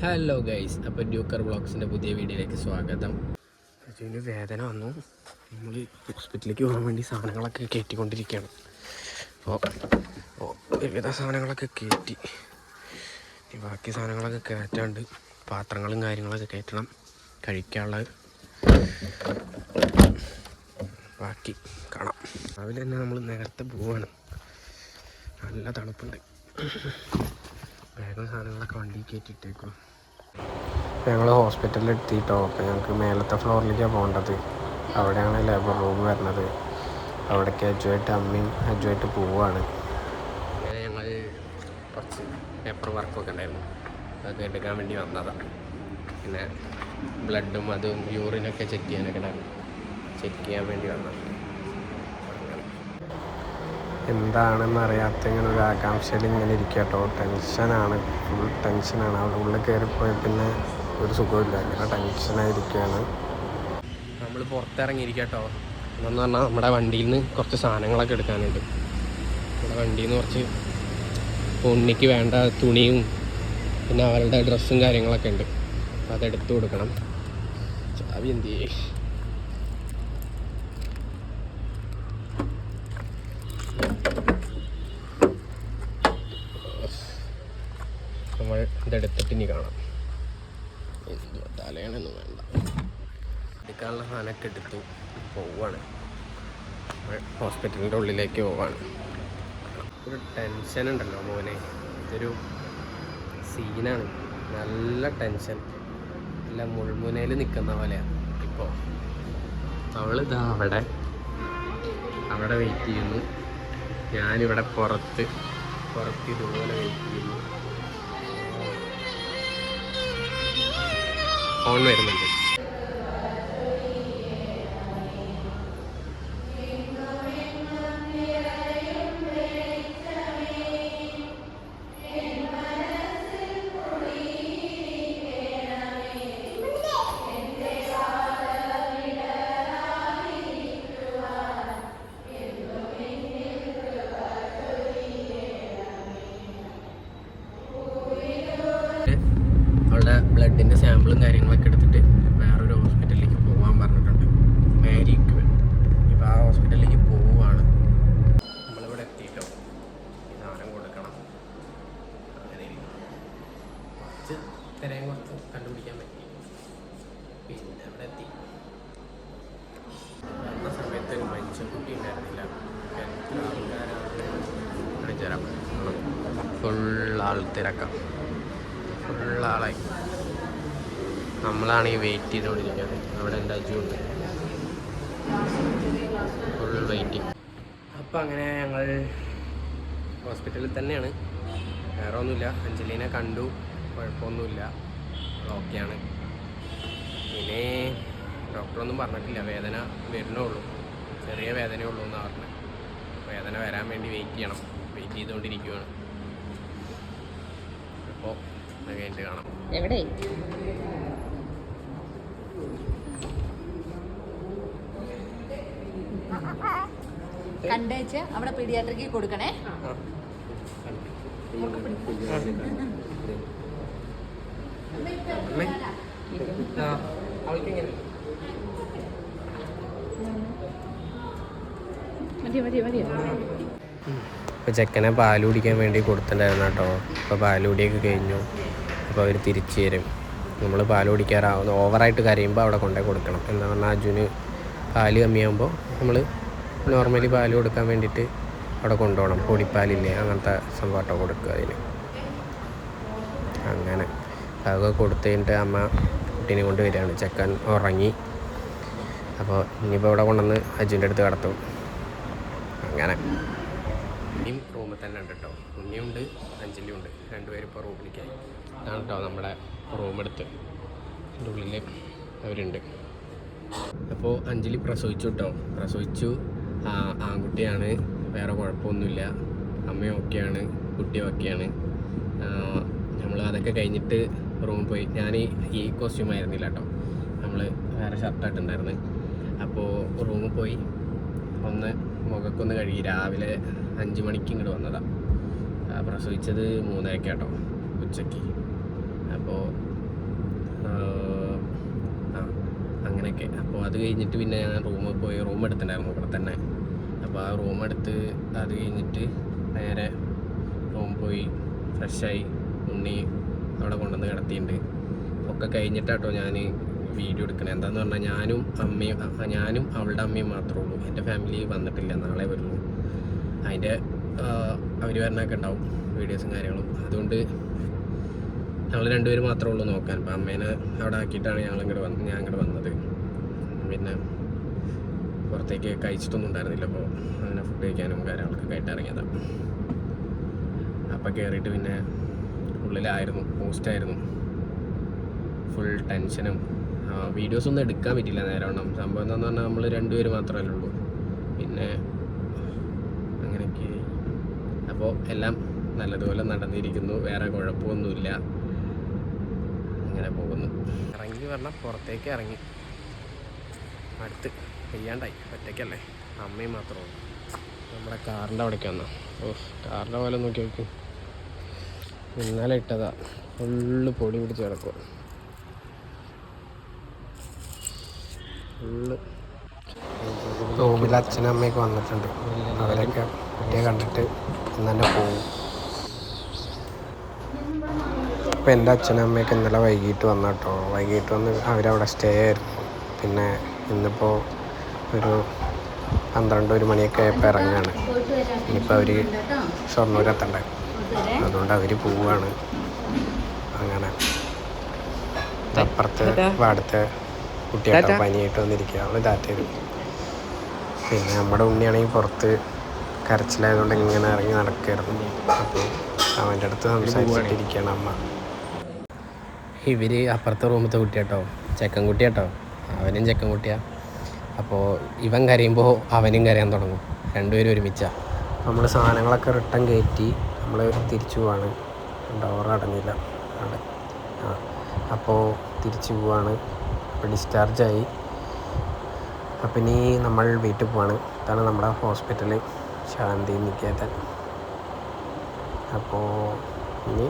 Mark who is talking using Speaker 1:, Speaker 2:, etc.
Speaker 1: Hello guys, അപ്പോൾ ഡ്യൂക്കർ വ്ളോഗ്സിൻ്റെ പുതിയ വീഡിയോയിലേക്ക് സ്വാഗതം. അജുവിന് വേദന വന്നു. നമ്മൾ ഹോസ്പിറ്റലിലേക്ക് പോകാൻ വേണ്ടി സാധനങ്ങളൊക്കെ കയറ്റിക്കൊണ്ടിരിക്കുകയാണ്. അപ്പോൾ വിവിധ സാധനങ്ങളൊക്കെ കയറ്റി, ബാക്കി സാധനങ്ങളൊക്കെ കയറ്റാണ്ട് പാത്രങ്ങളും കാര്യങ്ങളൊക്കെ കയറ്റണം. കഴിക്കാനുള്ളത് ബാക്കി കാണാം. രാവിലെ തന്നെ നമ്മൾ നേരത്തെ പോവാണ്. നല്ല തണുപ്പുണ്ട്. വേഗം സാധനങ്ങളൊക്കെ വണ്ടി കയറ്റിയിട്ടേക്കും. ഞങ്ങൾ ഹോസ്പിറ്റലിൽ എത്തിയിട്ടോ. അപ്പോൾ ഞങ്ങൾക്ക് മേലത്തെ ഫ്ലോറിലേക്കാണ് പോകേണ്ടത്. അവിടെയാണ് ലേബർ റൂം വരുന്നത്. അവിടേക്ക് അജുവായിട്ട് അമ്മയും അജുവായിട്ട് പോവുകയാണ്. അങ്ങനെ ഞങ്ങൾ കുറച്ച് പേപ്പർ വർക്കൊക്കെ ഉണ്ടായിരുന്നു, അതൊക്കെ എടുക്കാൻ വേണ്ടി വന്നതാണ്. പിന്നെ ബ്ലഡും അതും യൂറിനൊക്കെ ചെക്ക് ചെയ്യാനൊക്കെ ഉണ്ടായിരുന്നു. ചെക്ക് ചെയ്യാൻ വേണ്ടി വന്നതാണ്. എന്താണെന്ന് അറിയാത്ത ഇങ്ങനെ ഒരു ആകാംക്ഷയിൽ ഇങ്ങനെ ഇരിക്കുക കേട്ടോ. ടെൻഷനാണ്, ഫുൾ ടെൻഷനാണ്. അവിടെ ഉള്ളിൽ കയറിപ്പോയി പിന്നെ ഒരു സുഖമില്ല, ഇങ്ങനെ ടെൻഷനായിരിക്കുകയാണ്. നമ്മൾ പുറത്തിറങ്ങിയിരിക്കുക കേട്ടോ. എന്നു പറഞ്ഞാൽ നമ്മുടെ വണ്ടിയിൽ നിന്ന് കുറച്ച് സാധനങ്ങളൊക്കെ എടുക്കാനുണ്ട്. നമ്മുടെ വണ്ടിയിൽ നിന്ന് കുറച്ച് ഉണ്ണിക്ക് വേണ്ട തുണിയും പിന്നെ അവരുടെ ഡ്രസ്സും കാര്യങ്ങളൊക്കെ ഉണ്ട്. അപ്പോൾ അതെടുത്ത് കൊടുക്കണം. ചാവി എന്ത് ചെയ്യേ? നമ്മൾ ഇതെടുത്തിട്ട് ഇനി കാണാം. എന്തുവാ തലയാണെന്നും വേണ്ട. എടുക്കാനുള്ള സാധനമൊക്കെ എടുത്തു പോവാണ്. ഹോസ്പിറ്റലിൻ്റെ ഉള്ളിലേക്ക് പോവാണ്. ഒരു ടെൻഷൻ ഉണ്ടല്ലോ മോനെ, ഇതൊരു സീനാണ്. നല്ല ടെൻഷൻ. എല്ലാം മുൾമുനയിൽ നിൽക്കുന്ന പോലെയാണ്. ഇപ്പോൾ അവളിതാ അവിടെ വെയിറ്റ് ചെയ്യുന്നു. ഞാനിവിടെ പുറത്ത് ഇതുപോലെ വെയിറ്റ് ചെയ്യുന്നു. ഫോൺ വരുന്നുണ്ട്. അവളുടെ ബ്ലഡിൻ്റെ സാമ്പിളും കാര്യങ്ങളൊക്കെ എടുത്തിട്ട് വേറൊരു ഹോസ്പിറ്റലിലേക്ക് പോകാൻ പറഞ്ഞിട്ടുണ്ട്. മാരിക്ക്. ഇപ്പോൾ ആ ഹോസ്പിറ്റലിലേക്ക് പോവുകയാണ്. നമ്മളിവിടെ എത്തിയിട്ടോ. ഈ സാധനം കൊടുക്കണം. അങ്ങനെ കുറച്ച് തിരയും കുറച്ച് കണ്ടുപിടിക്കാൻ പറ്റി. പിന്നെ ഇവിടെ എത്തി. വന്ന സമയത്ത് ഒരു മനുഷ്യക്കുട്ടി ഉണ്ടായിരുന്നില്ല. ആൾക്കാരാണ് ഫുൾ ആൾ തിരക്കാം. ഫുള്ളാളായി. നമ്മളാണ് ഈ വെയിറ്റ് ചെയ്തുകൊണ്ടിരിക്കുന്നത്. അവിടെ എൻ്റെ അജുണ്ട്, ഫുൾ വെയിറ്റിംഗ്. അപ്പം അങ്ങനെ ഞങ്ങൾ ഹോസ്പിറ്റലിൽ തന്നെയാണ്. വേറെ ഒന്നുമില്ല. അഞ്ജലീനെ കണ്ടു, കുഴപ്പമൊന്നുമില്ല, ഓക്കെയാണ്. പിന്നെ ഡോക്ടറൊന്നും പറഞ്ഞിട്ടില്ല, വേദന വരുന്നുള്ളൂ, ചെറിയ വേദനയേ ഉള്ളൂ എന്നാണ് പറഞ്ഞത്. വേദന വരാൻ വേണ്ടി വെയിറ്റ് ചെയ്തുകൊണ്ടിരിക്കുകയാണ്. അപ്പോൾ കഴിഞ്ഞിട്ട് കാണാം.
Speaker 2: എവിടെ കണ്ടേച്ച് അവിടെ പീഡിയാട്രിക്ക് കൊടുക്കണേ.
Speaker 1: ഇപ്പോൾ ചെക്കനെ പാല് കുടിക്കാൻ വേണ്ടി കൊടുത്തിട്ടുണ്ടായിരുന്നു കേട്ടോ. ഇപ്പോൾ പാല് കുടിയൊക്കെ കഴിഞ്ഞു. അപ്പോൾ അവർ തിരിച്ചു തരും. നമ്മൾ പാല് കുടിക്കാറാവുന്ന ഓവറായിട്ട് കരയുമ്പോൾ അവിടെ കൊണ്ടുപോയി കൊടുക്കണം. എന്താ പറഞ്ഞാൽ അജുന് പാല് കമ്മിയാകുമ്പോൾ നമ്മൾ നോർമലി പാല് കൊടുക്കാൻ വേണ്ടിയിട്ട് അവിടെ കൊണ്ടുപോകണം. പൊടിപ്പാലില്ലേ, അങ്ങനത്തെ സംഭവം കൊടുക്കുക അതിന്. അങ്ങനെ അതൊക്കെ കൊടുത്തു കഴിഞ്ഞിട്ട് അമ്മ കുട്ടീനെ കൊണ്ട് വരികയാണ്. ചെക്കൻ ഉറങ്ങി. അപ്പോൾ ഇനിയിപ്പോൾ ഇവിടെ കൊണ്ടുവന്ന് അജുവിൻ്റെ അടുത്ത് കിടത്തും. അങ്ങനെ ഇനിയും റൂമിൽ തന്നെ ഉണ്ട് കേട്ടോ. ഉണ്ണിയുണ്ട്, അഞ്ജലിയുണ്ട്, രണ്ടുപേരും ഇപ്പോൾ റൂമിലേക്കായി. ഇതാണ് കേട്ടോ നമ്മുടെ റൂമെടുത്ത്. എൻ്റെ ഉള്ളിൽ അവരുണ്ട്. അപ്പോൾ അഞ്ജലി പ്രസവിച്ചു കേട്ടോ. പ്രസവിച്ചു. ആൺകുട്ടിയാണ്, വേറെ കുഴപ്പമൊന്നുമില്ല. അമ്മയും ഓക്കെയാണ്, കുട്ടിയും ഓക്കെയാണ്. നമ്മൾ അതൊക്കെ കഴിഞ്ഞിട്ട് റൂമിൽ പോയി. ഞാൻ ഈ കോസ്റ്റ്യൂം ആയിരുന്നില്ല കേട്ടോ, നമ്മൾ വേറെ ഷർട്ടായിട്ടുണ്ടായിരുന്നു. അപ്പോൾ റൂമിൽ പോയി ഒന്ന് മുഖക്കൊന്ന് കഴുകി. രാവിലെ 5 മണിക്ക് ഇങ്ങോട്ട് വന്നതാണ്. പ്രസവിച്ചത് 3:00 കേട്ടോ, ഉച്ചയ്ക്ക്. അപ്പോൾ അങ്ങനെയൊക്കെ. അപ്പോൾ അത് കഴിഞ്ഞിട്ട് പിന്നെ ഞാൻ റൂമിൽ പോയി റൂം എടുത്തിട്ടുണ്ടായിരുന്നു ഇവിടെ തന്നെ. അപ്പോൾ ആ റൂം എടുത്ത് അത് കഴിഞ്ഞിട്ട് നേരെ റൂമിൽ പോയി ഫ്രഷായി ഉണ്ണി അവിടെ കൊണ്ടുവന്ന് കിടത്തിയിട്ടുണ്ട്. ഒക്കെ കഴിഞ്ഞിട്ടാട്ടോ ഞാൻ വീഡിയോ എടുക്കണേ. എന്താണെന്ന് പറഞ്ഞാൽ ഞാനും അവളുടെ അമ്മയും മാത്രമേ ഉള്ളൂ. എൻ്റെ ഫാമിലി വന്നിട്ടില്ല, നാളെ വരുള്ളൂ. അതിൻ്റെ അവർ വരണമൊക്കെ ഉണ്ടാവും വീഡിയോസും കാര്യങ്ങളും. അതുകൊണ്ട് ഞങ്ങൾ രണ്ടുപേരും മാത്രമേ ഉള്ളൂ നോക്കാൻ. അപ്പം അമ്മേനെ അവിടെ ആക്കിയിട്ടാണ് ഞാൻ ഇങ്ങോട്ട് വന്നത്. പിന്നെ പുറത്തേക്ക് കഴിച്ചിട്ടൊന്നും ഉണ്ടായിരുന്നില്ല. അപ്പോൾ അങ്ങനെ ഫുഡ് കഴിക്കാനും കാര്യങ്ങളൊക്കെ ആയിട്ട് ഇറങ്ങിയതാണ്. അപ്പം കയറിയിട്ട് പിന്നെ ഉള്ളിലായിരുന്നു, പോസ്റ്റായിരുന്നു, ഫുൾ ടെൻഷനും. വീഡിയോസൊന്നും എടുക്കാൻ പറ്റില്ല നേരവണ്ണം. സംഭവം എന്താണെന്ന് പറഞ്ഞാൽ നമ്മൾ രണ്ടുപേര് മാത്രമല്ലേ ഉള്ളൂ. പിന്നെ അങ്ങനെയൊക്കെ. അപ്പോൾ എല്ലാം നല്ലതുപോലെ നടന്നിരിക്കുന്നു, വേറെ കുഴപ്പമൊന്നുമില്ല, അങ്ങനെ പോകുന്നു. ഇറങ്ങി പറഞ്ഞാൽ പുറത്തേക്ക് ഇറങ്ങി, അടുത്ത് പെയ്യാണ്ടായി. ഒറ്റയ്ക്കല്ലേ, അമ്മയും മാത്രമേ ഉള്ളൂ. നമ്മുടെ കാറിൻ്റെ അവിടേക്ക് വന്നോ. കാറിൻ്റെ പോലെ നോക്കി നോക്കും. ഇന്നലെ ഇട്ടതാ, ഫുള്ള് പൊടി പിടിച്ച് കിടക്കുക. ഫുള്ള് റൂമിൽ അച്ഛനും അമ്മയൊക്കെ വന്നിട്ടുണ്ട്. അവരൊക്കെ കുട്ടിയെ കണ്ടിട്ട് ഇന്ന് തന്നെ പോകും. അപ്പോൾ എൻ്റെ അച്ഛനും അമ്മയൊക്കെ ഇന്നലെ വൈകിട്ട് വന്നു കേട്ടോ. വൈകിട്ട് വന്ന് അവരവിടെ സ്റ്റേ ആയിരുന്നു. പിന്നെ ഇന്നിപ്പോൾ ഒരു 12-1 മണിയൊക്കെ ആയപ്പോൾ ഇറങ്ങുകയാണ്. ഇനിയിപ്പോൾ അവർ ഷൊർണൂരെത്തണ്ടേ, അതുകൊണ്ട് അവർ പോവുകയാണ്. അങ്ങനെ അപ്പുറത്ത് അടുത്ത കുട്ടിയായിട്ട് പനിയായിട്ട് വന്നിരിക്കുക. അവൾ ടാറ്റ തരും. പിന്നെ നമ്മുടെ ഉണ്ണിയാണെങ്കിൽ പുറത്ത് കരച്ചിലായതുകൊണ്ട് ഇങ്ങനെ ഇറങ്ങി നടക്കുകയായിരുന്നു. അപ്പോൾ അവൻ്റെ അടുത്ത് സംസാരിച്ചിട്ടിരിക്കുകയാണ് അമ്മ. ഇവർ അപ്പുറത്തെ റൂമത്തെ കുട്ടിയാട്ടോ, ചെക്കൻ കുട്ടിയാട്ടോ. അവനും ചെക്കൻ കുട്ടിയാണ്. അപ്പോൾ ഇവൻ കരയുമ്പോൾ അവനും കരയാൻ തുടങ്ങും. രണ്ടുപേരും ഒരുമിച്ചാണ്. നമ്മൾ സാധനങ്ങളൊക്കെ റിട്ടേൺ കയറ്റി നമ്മൾ തിരിച്ചു പോവാണ്. ഡോർ അടഞ്ഞില്ല അവിടെ. അപ്പോൾ തിരിച്ചു പോവാണ്. അപ്പോൾ ഡിസ്ചാർജായി. അപ്പം ഇനി നമ്മൾ വീട്ടിൽ പോവാണ്. ഇതാണ് നമ്മുടെ ഹോസ്പിറ്റൽ, ശാന്തി നികേതൻ. അപ്പോൾ ഇനി